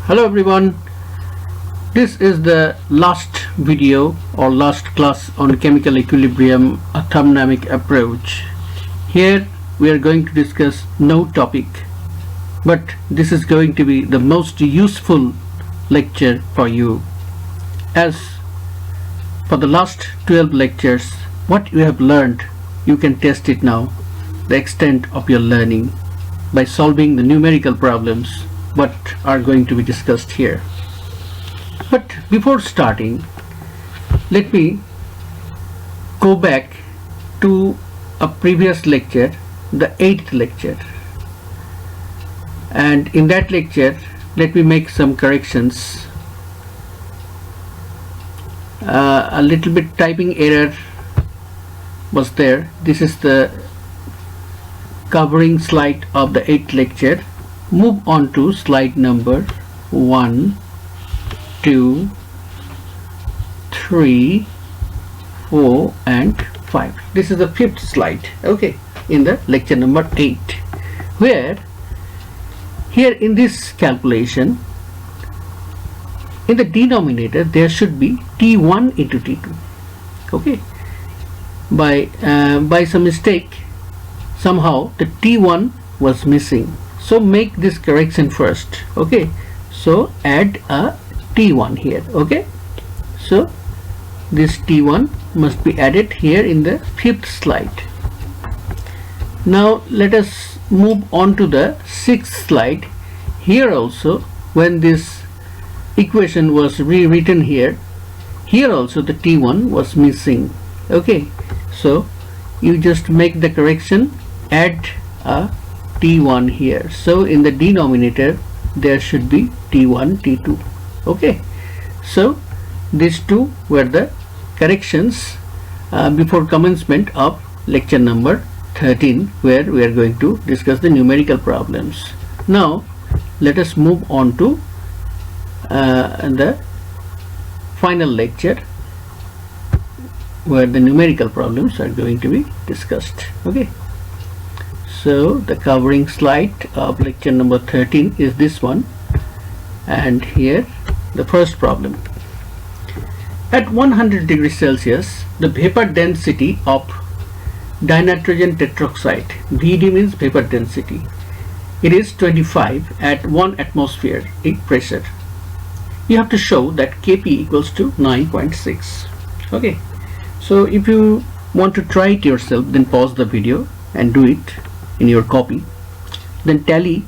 Hello everyone, this is the last video or last class on chemical equilibrium, a thermodynamic approach. Here we are going to discuss no topic, but this is going to be the most useful lecture for you, as for the last 12 lectures what you have learned you can test it now, the extent of your learning, by solving the numerical problems what are going to be discussed here. But before starting, let me go back to a previous lecture, the 8th lecture, and in that lecture let me make some corrections. A little bit typing error was there. This is the covering slide of the 8th lecture. Move on to slide number 1, 2, 3, 4 and 5. This is the 5th slide, okay, in the lecture number 8, where here in this calculation, in the denominator there should be T1 into T2, okay. By some mistake somehow the T1 was missing, so make this correction first, okay. So add a T1 here, okay. So this T1 must be added here in the 5th slide. Now let us move on to the 6th slide. Here also, when this equation was rewritten here also the T1 was missing, okay. So you just make the correction, add a T1 here. So in the denominator there should be T1, T2, okay. So these two were the corrections before commencement of lecture number 13, where we are going to discuss the numerical problems. Now let us move on to the final lecture, where the numerical problems are going to be discussed, okay. So the covering slide of lecture number 13 is this one, and here the first problem. At 100 degrees Celsius, the vapor density of dinitrogen tetroxide, VD means vapor density, it is 25 at 1 atmosphere pressure. You have to show that Kp equals to 9.6, okay. So if you want to try it yourself, then pause the video and do it in your copy, then tally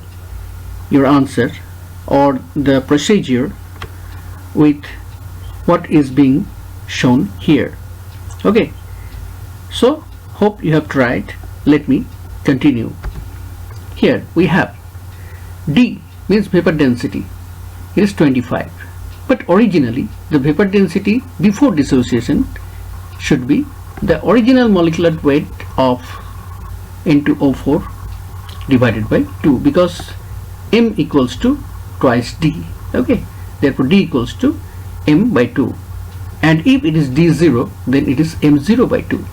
your answer or the procedure with what is being shown here, okay. So hope you have tried. Let me continue. Here we have D means vapor density, it is 25, but originally the vapor density before dissociation should be the original molecular weight of N2O4 divided by 2, because M equals to twice D, okay. Therefore D equals to M by 2, and if it is D0 then it is M0 by 2.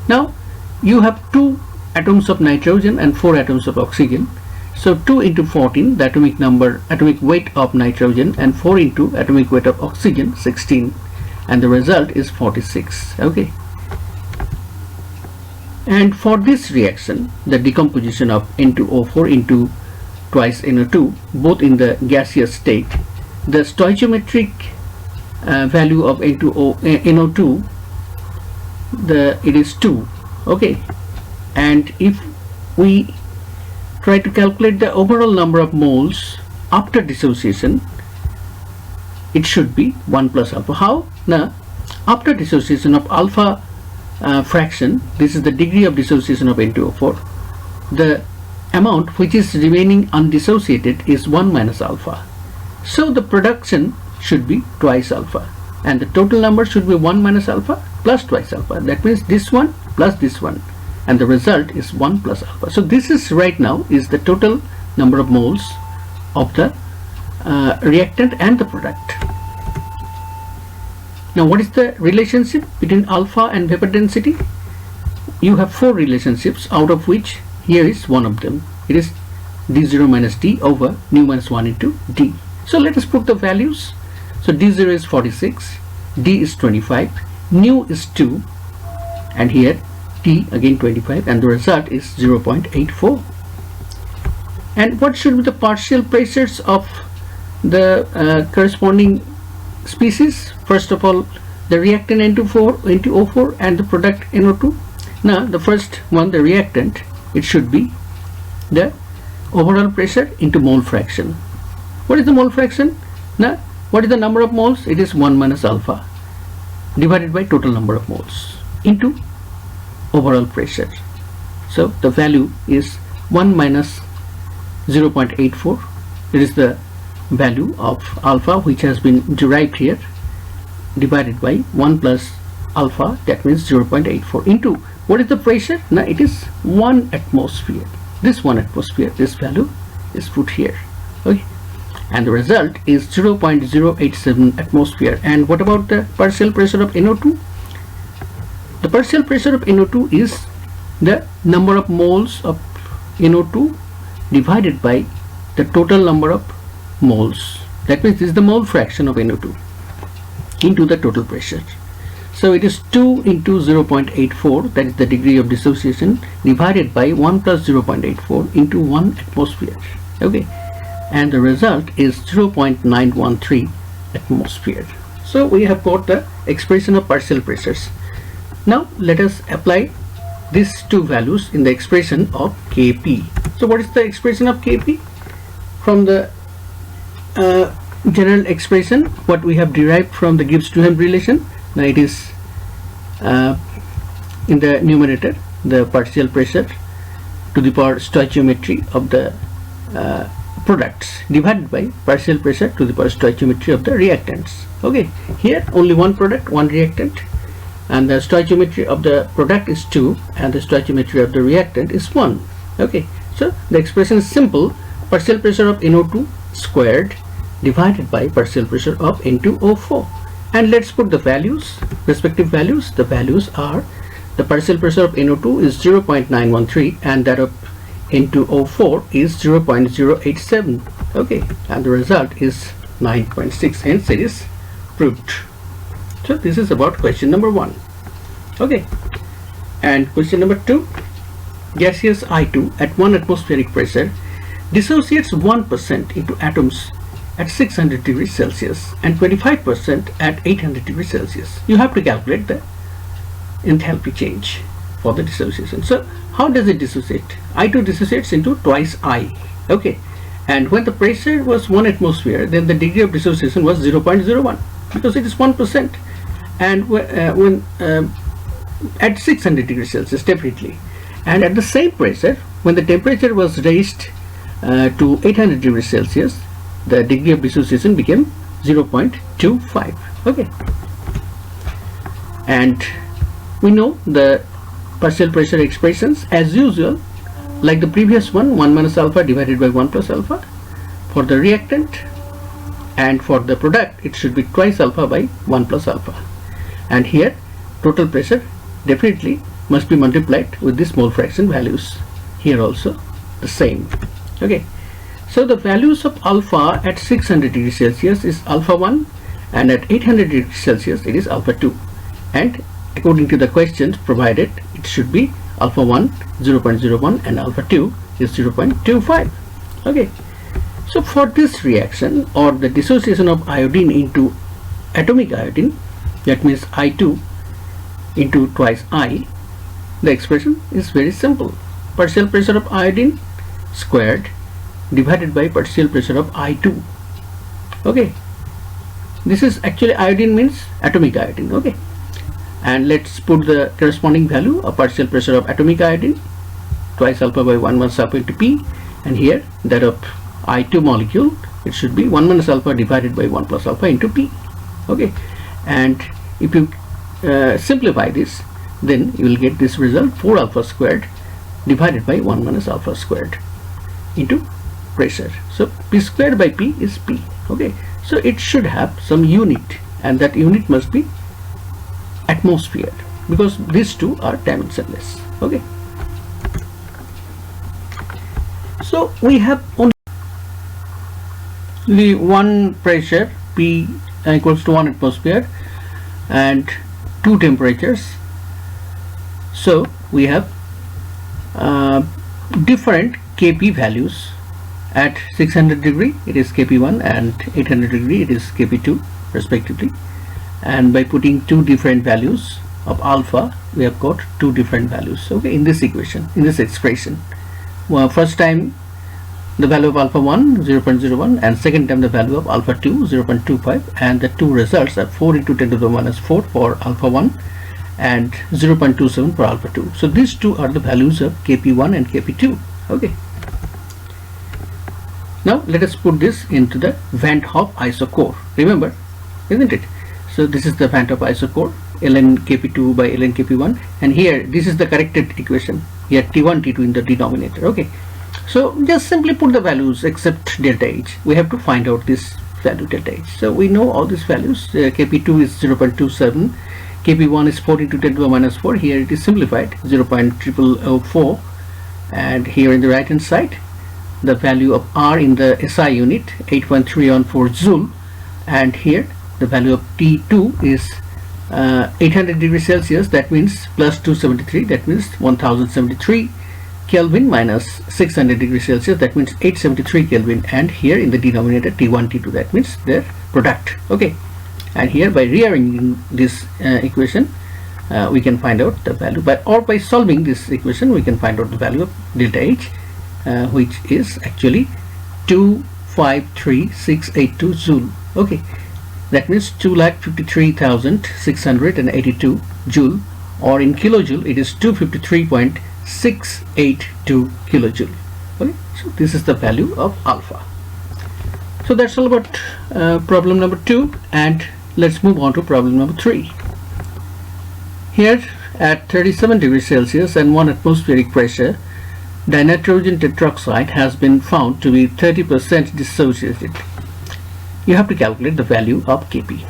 Now you have 2 atoms of nitrogen and 4 atoms of oxygen, so 2 into 14 the atomic weight of nitrogen, and 4 into atomic weight of oxygen 16, and the result is 46, okay. And for this reaction, the decomposition of N2O4 into twice NO2, both in the gaseous state, the stoichiometric value of NO2 it is 2, okay. And if we try to calculate the overall number of moles after dissociation, it should be 1 plus alpha. How? Now after dissociation of alpha fraction, this is the degree of dissociation of N2O4, the amount which is remaining undissociated is 1 minus alpha. So the production should be twice alpha, and the total number should be 1 minus alpha plus twice alpha. That means this one plus this one, and the result is 1 plus alpha. So this is right now is the total number of moles of the reactant and the product. Now what is the relationship between alpha and vapor density? You have 4 relationships, out of which here is one of them. It is d0 minus d over nu minus 1 into d. So let us put the values. So D0 is 46, D is 25, nu is 2, and here T again 25, and the result is 0.84. And what should be the partial pressures of the corresponding species? First of all, the reactant N2O4 and the product NO2. Now the first one, the reactant, it should be the overall pressure into mole fraction. What is the mole fraction? Now what is the number of moles? It is 1 minus alpha divided by total number of moles into overall pressure. So the value is 1 minus 0.84. It is the value of alpha which has been derived here, divided by 1 plus alpha, that means 0.84, into what is the pressure? Now it is 1 atmosphere. This 1 atmosphere, this value is put here. Okay, and the result is 0.087 atmosphere. And what about the partial pressure of NO2? The partial pressure of NO2 is the number of moles of NO2 divided by the total number of moles. That means this is the mole fraction of NO2 into the total pressure. So it is 2 into 0.84, that is the degree of dissociation, divided by 1 plus 0.84 into 1 atmosphere. Okay, and the result is 0.913 atmosphere. So we have got the expression of partial pressures. Now let us apply these two values in the expression of Kp. So what is the expression of Kp? From the general expression what we have derived from the Gibbs-Duhem relation. Now it is in the numerator the partial pressure to the power stoichiometry of the products divided by partial pressure to the power stoichiometry of the reactants. Okay, here only one product, one reactant, and the stoichiometry of the product is 2 and the stoichiometry of the reactant is 1. Okay, so the expression is simple: partial pressure of NO2 squared divided by partial pressure of N2O4. And let's put the values, respective values. The values are, the partial pressure of NO2 is 0.913 and that of N2O4 is 0.087. Okay, and the result is 9.6, hence it is proved. So this is about question number 1. Okay, and question number 2, gaseous I2 at 1 atmospheric pressure dissociates 1% into atoms at 600 degrees Celsius and 25% at 800 degrees Celsius. You have to calculate the enthalpy change for the dissociation. So how does it dissociate? I2 dissociates into twice I. Okay, and when the pressure was 1 atmosphere, then the degree of dissociation was 0.01 because it is 1%, and when at 600 degrees Celsius definitely, and at the same pressure when the temperature was raised to 800 degrees Celsius, the degree of dissociation became 0.25. Okay, and we know the partial pressure expressions as usual, like the previous one, 1 minus alpha divided by 1 plus alpha for the reactant, and for the product it should be twice alpha by 1 plus alpha, and here total pressure definitely must be multiplied with this mole fraction values. Here also the same. Okay, so the values of alpha at 600 degrees Celsius is alpha 1, and at 800 degrees Celsius it is alpha 2, and according to the questions provided it should be alpha 1 0.01 and alpha 2 is 0.25. Okay, so for this reaction or the dissociation of iodine into atomic iodine, that means I2 into twice I, the expression is very simple: partial pressure of iodine squared divided by partial pressure of I2. Okay, this is actually iodine means atomic iodine. Okay, and let's put the corresponding value of partial pressure of atomic iodine, twice alpha by 1 minus alpha into P, and here that of I2 molecule, it should be 1 minus alpha divided by 1 plus alpha into P. Okay, and if you simplify this, then you will get this result: 4 alpha squared divided by 1 minus alpha squared into pressure. So P squared by P is P. Okay, so it should have some unit, and that unit must be atmosphere, because these two are dimensionless. Okay, so we have only, the one pressure P equals to 1 atmosphere and 2 temperatures. So we have different Kp values. At 600 degree it is Kp1 and 800 degree it is Kp2 respectively, and by putting two different values of alpha we have got two different values, okay, in this equation, in this expression. Well, first time the value of alpha 1 0.01 and second time the value of alpha 2 0.25, and the two results are 4 into 10 to the minus 4 for alpha 1 and 0.27 for alpha 2. So these two are the values of Kp1 and Kp2. Okay, now let us put this into the Van 't Hoff isochore, remember, isn't it? So this is the Van 't Hoff isochore, ln Kp2 by ln Kp1, and here this is the corrected equation, here T1 T2 in the denominator. Okay, so just simply put the values except delta H. We have to find out this value delta H. So we know all these values. Kp2 is 0.27, Kp1 is 4 into 10 to the minus 4, here it is simplified 0.0004, and here in the right hand side the value of R in the SI unit 8.314 joule, and here the value of T2 is 800 degrees Celsius, that means plus 273, that means 1073 Kelvin, minus 600 degrees Celsius, that means 873 Kelvin, and here in the denominator T1 T2, that means their product. Okay, and here by rearranging this equation we can find out the value, or by solving this equation we can find out the value of delta H, which is actually 253682 joule. Okay, that means 2,53,682 joule, or in kilojoule it is 253.682 kilojoule. Okay, so this is the value of alpha. So that's all about problem number 2, and let's move on to problem number 3. Here at 37 degrees Celsius and 1 atmospheric pressure, dinitrogen tetroxide has been found to be 30% dissociated. You have to calculate the value of Kp.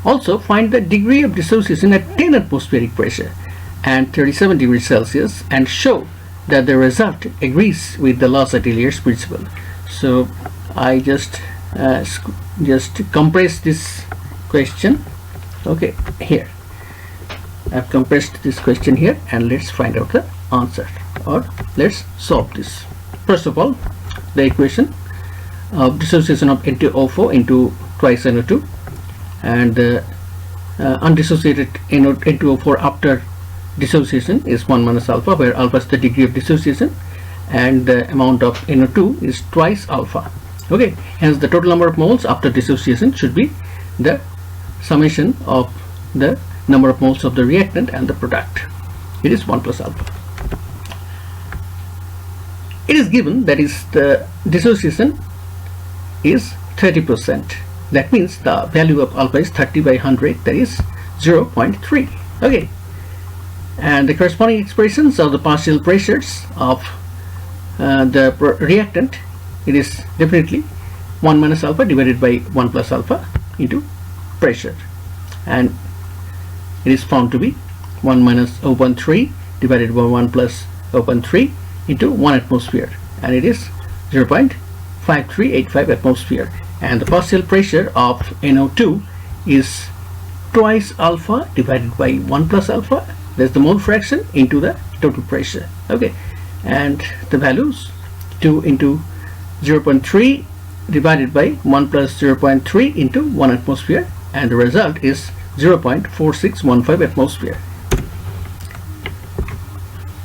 Also find the degree of dissociation at 10 atmospheric pressure and 37 degrees Celsius, and show that the result agrees with the Laws-Atelier's principle. So I just compress this question. Okay, here I've compressed this question here, and let's find out the answer, or let's solve this. First of all, the equation of dissociation of NaOH into twice NO2, and undissociated N2O4 after dissociation is 1 minus alpha, where alpha is the degree of dissociation and the amount of NO2 is twice alpha. Okay, hence the total number of moles after dissociation should be the summation of the number of moles of the reactant and the product. It is 1 plus alpha. It is given that is the dissociation is 30%. That means the value of alpha is 30 by 100, that is 0.3. Okay, and the corresponding expressions of the partial pressures of the reactant, it is definitely 1 minus alpha divided by 1 plus alpha into pressure, and it is found to be 1 minus 0.3 divided by 1 plus 0.3 into 1 atmosphere, and it is 0.5385 atmosphere, and the partial pressure of NO2 is twice alpha divided by 1 plus alpha, that's the mole fraction, into the total pressure. Okay, and the values 2 into 0.3 divided by 1 plus 0.3 into 1 atmosphere, and the result is 0.4615 atmosphere.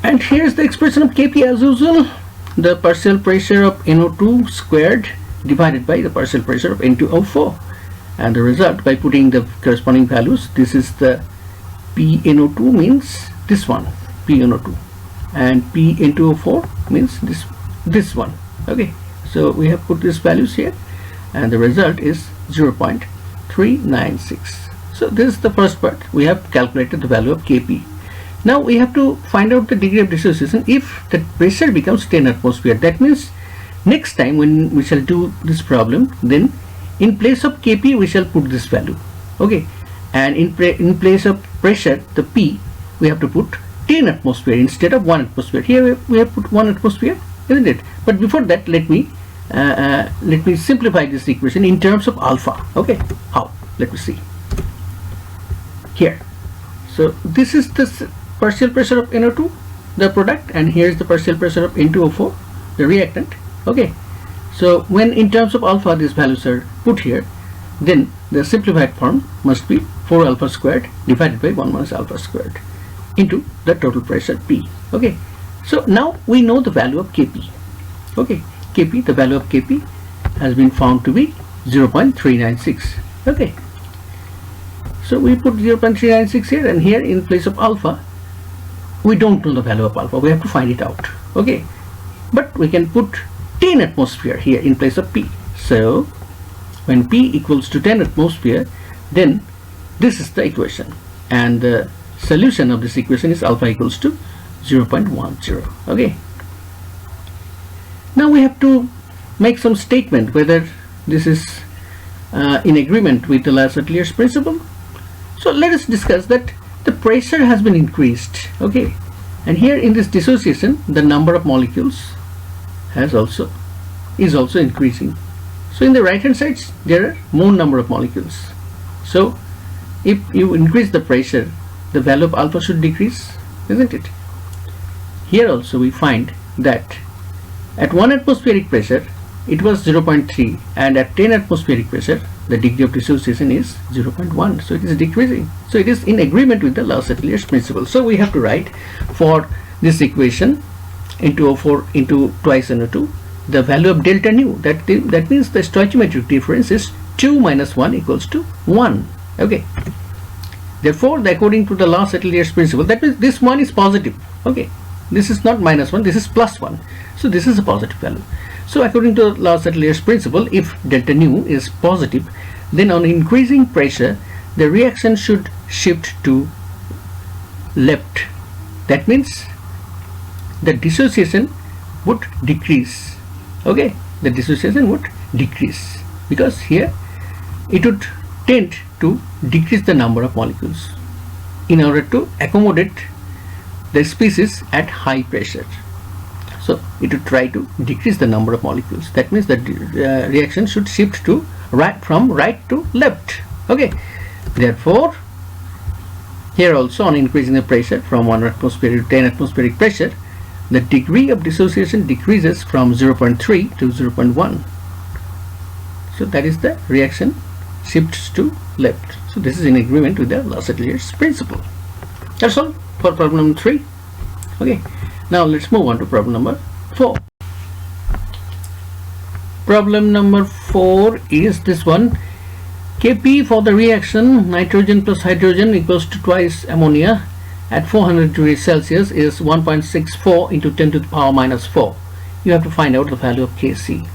And here's the expression of Kp as usual, the partial pressure of NO2 squared divided by the partial pressure of N2O4, and the result by putting the corresponding values, this is the PNO2 means this one, PNO2, and PN2O4 means this one. Okay, so we have put these values here, and the result is 0.396. So this is the first part. We have calculated the value of Kp. Now we have to find out the degree of dissociation if the pressure becomes 10 atmosphere. That means next time when we shall do this problem, then in place of Kp we shall put this value. Okay, and in place of pressure, the P, we have to put 10 atmosphere instead of 1 atmosphere. Here we have put 1 atmosphere, isn't it? But before that, let me let me simplify this equation in terms of alpha. Okay, how? Let me see here. So this is the partial pressure of NO2, the product, and here is the partial pressure of N2O4, the reactant. Okay, so when in terms of alpha these values are put here, then the simplified form must be 4 alpha squared divided by 1 minus alpha squared into the total pressure P. Okay, so now we know the value of Kp. Okay, Kp, the value of Kp has been found to be 0.396. Okay, so we put 0.396 here, and here in place of alpha we don't know the value of alpha, we have to find it out. Okay, but we can put 10 atmosphere here in place of P. So when P equals to 10 atmosphere, then this is the equation, and the solution of this equation is alpha equals to 0.10. Okay, now we have to make some statement whether this is in agreement with the Le-Chatelier's principle. So let us discuss that the pressure has been increased. Okay, and here in this dissociation the number of molecules is also increasing. So in the right hand side there are more number of molecules. So if you increase the pressure, the value of alpha should decrease, isn't it? Here also we find that at 1 atmospheric pressure it was 0.3, and at 10 atmospheric pressure the degree of dissociation is 0.1, so it is decreasing. So it is in agreement with the Le-Chatelier's principle. So we have to write for this equation N2O4 into twice NO2 the value of delta nu, that means the stoichiometric difference is 2 minus 1 equals to 1. Okay, therefore according to the Le-Chatelier's principle, that means this one is positive. Okay, this is not minus 1, this is plus 1, so this is a positive value. So according to Le-Chatelier's principle, if delta nu is positive, then on increasing pressure the reaction should shift to left. That means the dissociation would decrease. Okay, the dissociation would decrease because here it would tend to decrease the number of molecules in order to accommodate the species at high pressure. So it would try to decrease the number of molecules. That means that reaction should shift to from right to left. Okay, therefore here also on increasing the pressure from 1 atmosphere to 10 atmospheric pressure, the degree of dissociation decreases from 0.3 to 0.1. So that is the reaction shifts to left. So this is in agreement with the Le-Chatelier's principle. That's all for problem number 3. Okay, now let's move on to problem number 4. Problem number 4 is this one. Kp for the reaction nitrogen plus hydrogen equals to twice ammonia at 400 degrees Celsius is 1.64 into 10 to the power minus 4. You have to find out the value of Kc,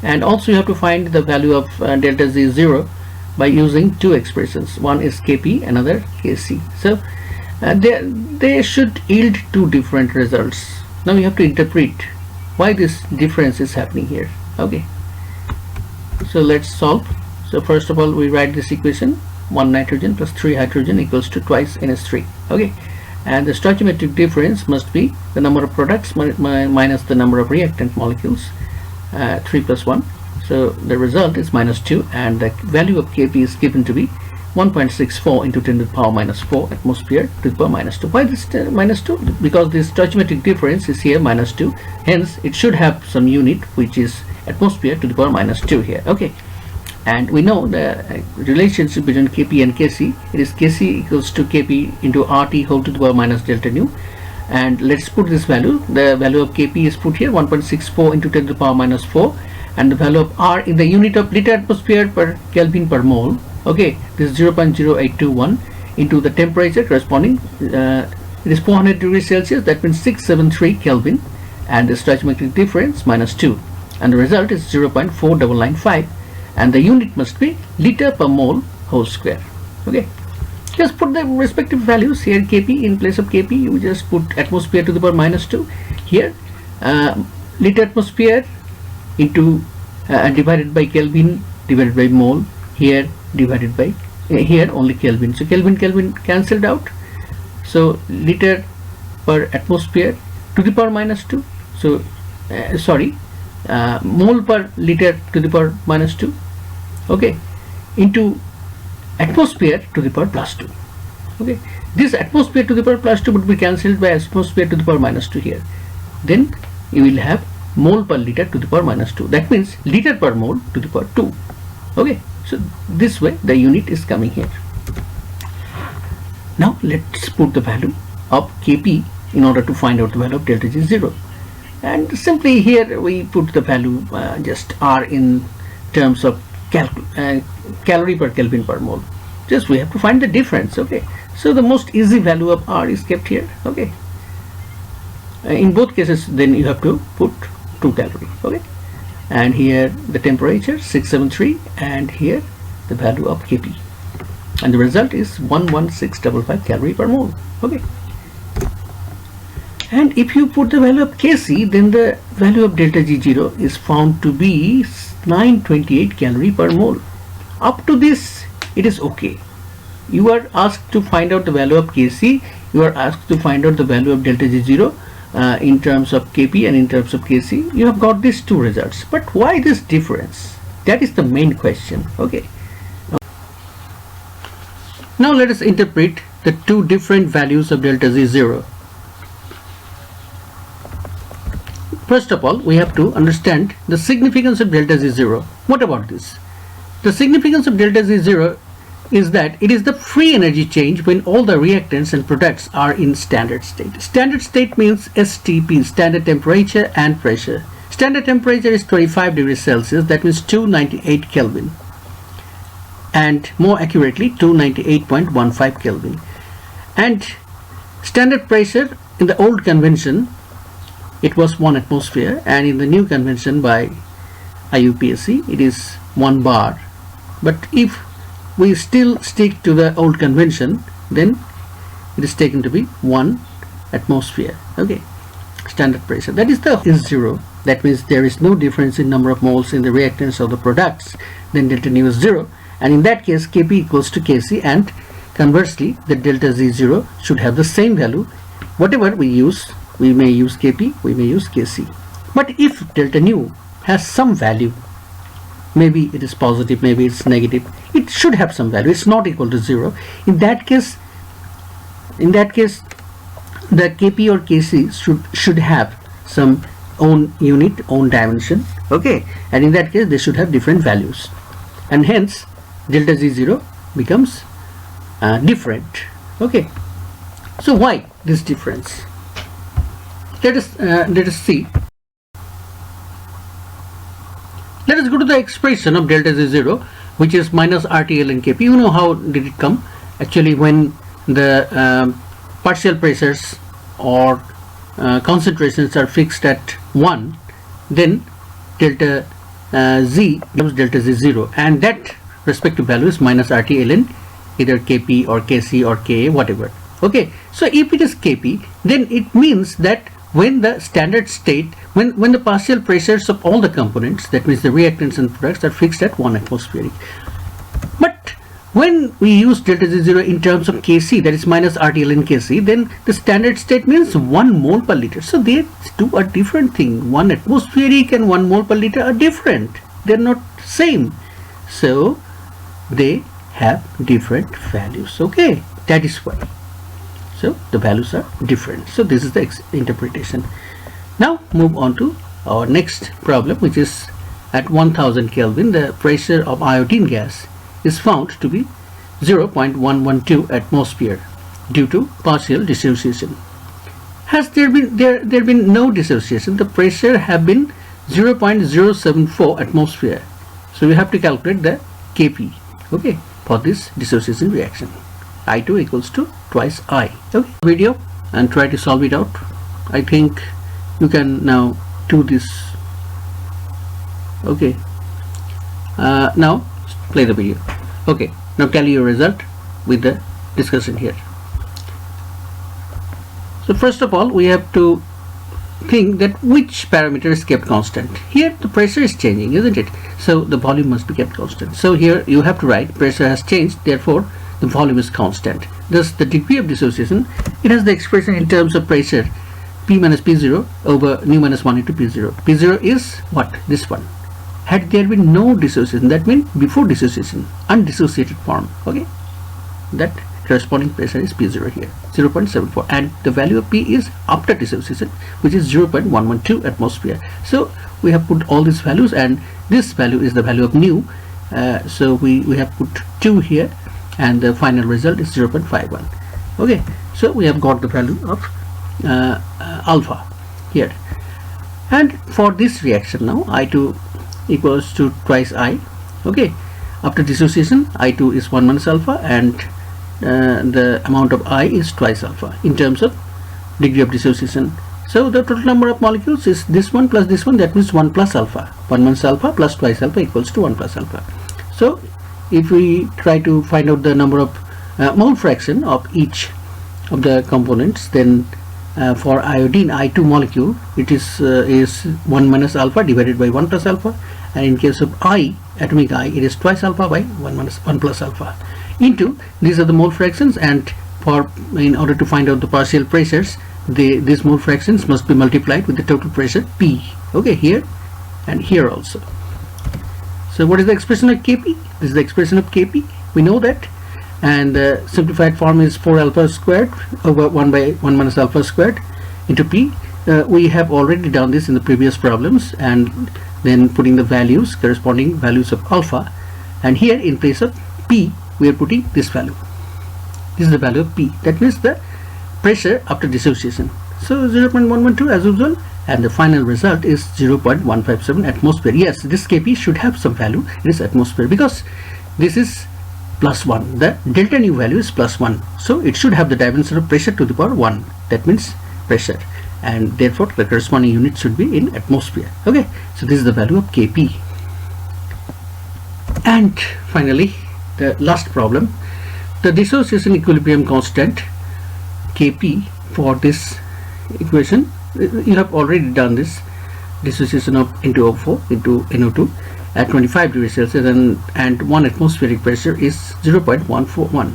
and also you have to find the value of delta Z0 by using two expressions. One is Kp, another Kc. So they should yield two different results. Now you have to interpret why this difference is happening here. Okay, so let's solve. So first of all we write this equation: 1 nitrogen plus 3 hydrogen equals to twice NH3. Okay, and the stoichiometric difference must be the number of products minus the number of reactant molecules, 3 plus 1. So the result is minus 2, and the value of Kp is given to be 1.64 into 10 to the power minus 4 atmosphere to the power minus 2. Why this minus 2? Because this stoichiometric difference is here minus 2, hence it should have some unit which is atmosphere to the power minus 2 here. Okay, and we know the relationship between Kp and Kc. It is Kc equals to Kp into RT whole to the power minus delta nu. And let's put this value. The value of Kp is put here, 1.64 into 10 to the power minus 4, and the value of R in the unit of liter atmosphere per Kelvin per mole. Okay, this is 0.0821 into the temperature corresponding. It is 400 degrees Celsius. That means 673 Kelvin, and the stoichiometric difference minus 2, and the result is 0.4995. And the unit must be liter per mole whole square. Okay, just put the respective values here. Kp, in place of Kp you just put atmosphere to the power minus 2 here, liter atmosphere into divided by Kelvin divided by mole, here divided by here only Kelvin, so Kelvin cancelled out, so liter per atmosphere to the power minus 2. So mole per liter to the power minus 2, okay, into atmosphere to the power plus 2. Okay, this atmosphere to the power plus 2 would be cancelled by atmosphere to the power minus 2 here. Then you will have mole per liter to the power minus 2. That means liter per mole to the power 2. Okay, so this way the unit is coming here. Now let's put the value of Kp in order to find out the value of delta G 0. And simply here we put the value just R in terms of calorie per Kelvin per mole. Just we have to find the difference. Okay, so the most easy value of R is kept here. Okay, in both cases then you have to put 2 calorie. Okay, and here the temperature 673 and here the value of Kp, and the result is 11655 calorie per mole. Okay, and if you put the value of Kc, then the value of delta G0 is found to be 928 calorie per mole. Up to this it is okay. You are asked to find out the value of Kc, you are asked to find out the value of delta G0 in terms of Kp and in terms of Kc. You have got these 2 results, but why this difference? That is the main question. Okay, now let us interpret the 2 different values of delta Z0. First of all, we have to understand the significance of delta Z0. What about this? The significance of delta Z0 is that it is the free energy change when all the reactants and products are in standard state. Standard state means STP, standard temperature and pressure. Standard temperature is 25 degrees Celsius, that means 298 Kelvin, and more accurately 298.15 Kelvin. And standard pressure in the old convention it was 1 atmosphere, and in the new convention by IUPAC it is 1 bar. But if we still stick to the old convention, then it is taken to be 1 atmosphere. Okay, standard pressure, that is the is 0. That means there is no difference in number of moles in the reactants of the products. Then delta nu is 0, and in that case Kp equals to Kc, and conversely the delta Z0 should have the same value. Whatever we use, we may use Kp, we may use Kc. But if delta nu has some value, maybe it is positive, maybe it's negative, it should have some value, it's not equal to 0. In that case the Kp or Kc should have some own unit, own dimension. Okay, and in that case they should have different values, and hence delta Z0 becomes different. Okay, so why this difference? Let us see. Let us go to the expression of delta Z0, which is minus RTL and Kp. You know how did it come? Actually, when the partial pressures or concentrations are fixed at 1, then delta Z becomes delta Z0, and that respective value is minus RTLN, either Kp or Kc or Ka, whatever. Okay, so if it is Kp, then it means that when the standard state, when the partial pressures of all the components, that means the reactants and products, are fixed at 1 atmospheric. But when we use delta Z0 in terms of Kc, that is minus RTL and Kc, then the standard state means 1 mole per liter. So these two are different things. 1 atmospheric and 1 mole per liter are different. They are not same. So they have different values. Okay, that is why. So the values are different. So this is the interpretation. Now move on to our next problem, which is at 1000 Kelvin the pressure of iodine gas is found to be 0.112 atmosphere due to partial dissociation. Has there been no dissociation? The pressure have been 0.074 atmosphere. So we have to calculate the Kp, okay, for this dissociation reaction. I2 equals to twice I. Okay, video and try to solve it out. I think you can now do this. Okay, now play the video. Okay, now tell your result with the discussion here. So first of all, we have to think that which parameter is kept constant. Here the pressure is changing, isn't it? So the volume must be kept constant. So here you have to write pressure has changed, therefore the volume is constant. Thus the degree of dissociation, it has the expression in terms of pressure P minus P0 over nu minus 1 into P0. P0 is what? This one. Had there been no dissociation, that means before dissociation, undissociated form, okay, that corresponding pressure is P0 here, 0.74, and the value of P is after dissociation, which is 0.112 atmosphere. So we have put all these values, and this value is the value of nu, so we have put 2 here, and the final result is 0.51. okay, so we have got the value of alpha here. And for this reaction now, I2 equals to twice I, okay, after dissociation I2 is 1 minus alpha, and the amount of I is twice alpha in terms of degree of dissociation. So the total number of molecules is this one plus this one, that means 1 plus alpha. 1 minus alpha plus twice alpha equals to 1 plus alpha. So if we try to find out the number of mole fraction of each of the components, then for iodine I2 molecule it is 1 minus alpha divided by 1 plus alpha, and in case of I, atomic I, it is twice alpha by 1 plus alpha into, these are the mole fractions, and in order to find out the partial pressures, these mole fractions must be multiplied with the total pressure P, okay, here and here also. So what is the expression of Kp? This is the expression of Kp, we know that, and the simplified form is 4 alpha squared over 1 by 1 minus alpha squared into P. We have already done this in the previous problems, and then putting the values, corresponding values of alpha, and here in place of P we are putting this value. This is the value of P, that means the pressure after dissociation. So 0.112 as usual, and the final result is 0.157 atmosphere. Yes, this Kp should have some value, it is atmosphere, because this is plus 1, the delta nu value is plus 1, so it should have the dimension of pressure to the power 1, that means pressure, and therefore the corresponding unit should be in atmosphere. Okay, so this is the value of Kp. And finally the last problem, the dissociation equilibrium constant Kp for this equation, you have already done this, dissociation of N2O4 into NO2 at 25 degrees Celsius, and 1 atmospheric pressure is 0.141.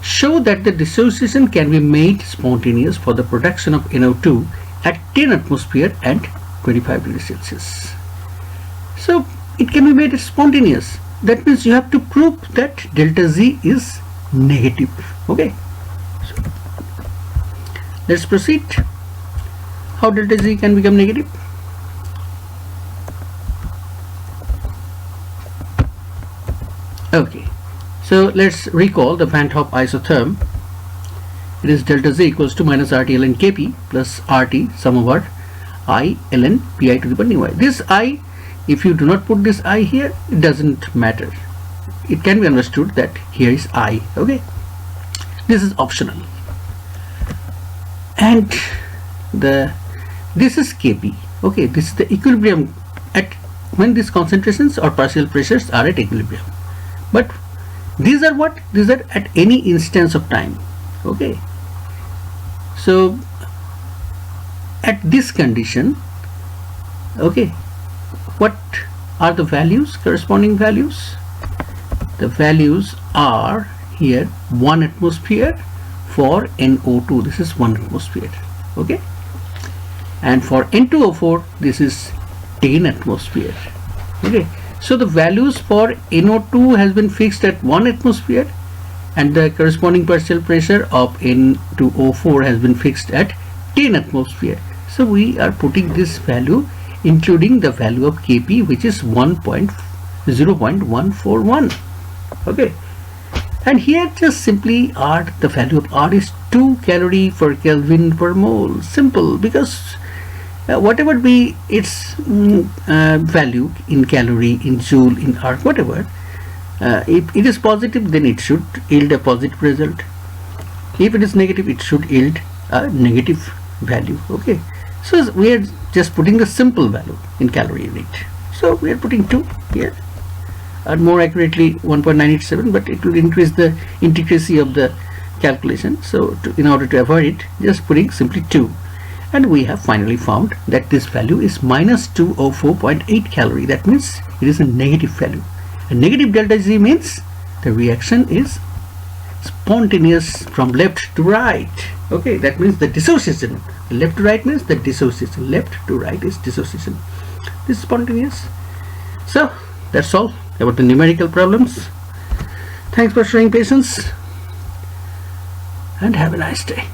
Show that the dissociation can be made spontaneous for the production of NO2 at 10 atmosphere and 25 degrees Celsius. So it can be made spontaneous, that means you have to prove that delta Z is negative. Okay, so let's proceed. How delta Z can become negative? Okay, so let's recall the Van 't Hoff isotherm. It is delta Z equals to minus RT ln Kp plus RT sum over I ln Pi to the power nu I. This I, if you do not put this I here, it doesn't matter. It can be understood that here is I. Okay, this is optional, and this is Kp. Okay, this is the equilibrium at when these concentrations or partial pressures are at equilibrium. But these are what? These are at any instance of time. Okay, so at this condition, okay, what are the values, corresponding values? The values are here 1 atmosphere for NO2, this is 1 atmosphere, okay, and for N2O4 this is 10 atmosphere. Okay, so the values for NO2 has been fixed at 1 atmosphere, and the corresponding partial pressure of N2O4 has been fixed at 10 atmosphere. So we are putting this value including the value of Kp, which is 0.141. Okay, and here just simply R, the value of R is 2 calorie per Kelvin per mole. Simple, because whatever be its value in calorie, in joule, in arc, whatever, if it is positive, then it should yield a positive result. If it is negative, it should yield a negative value. Okay, so we are just putting the simple value in calorie unit. So we are putting 2 here, and more accurately 1.987, but it will increase the intricacy of the calculation. So in order to avoid it, just putting simply 2. And we have finally found that this value is minus 204.8 calorie. That means it is a negative value. A negative delta Z means the reaction is spontaneous from left to right. Okay, that means the dissociation. Left to right means the dissociation. Left to right is dissociation. This is spontaneous. So that's all about the numerical problems. Thanks for showing patience and have a nice day.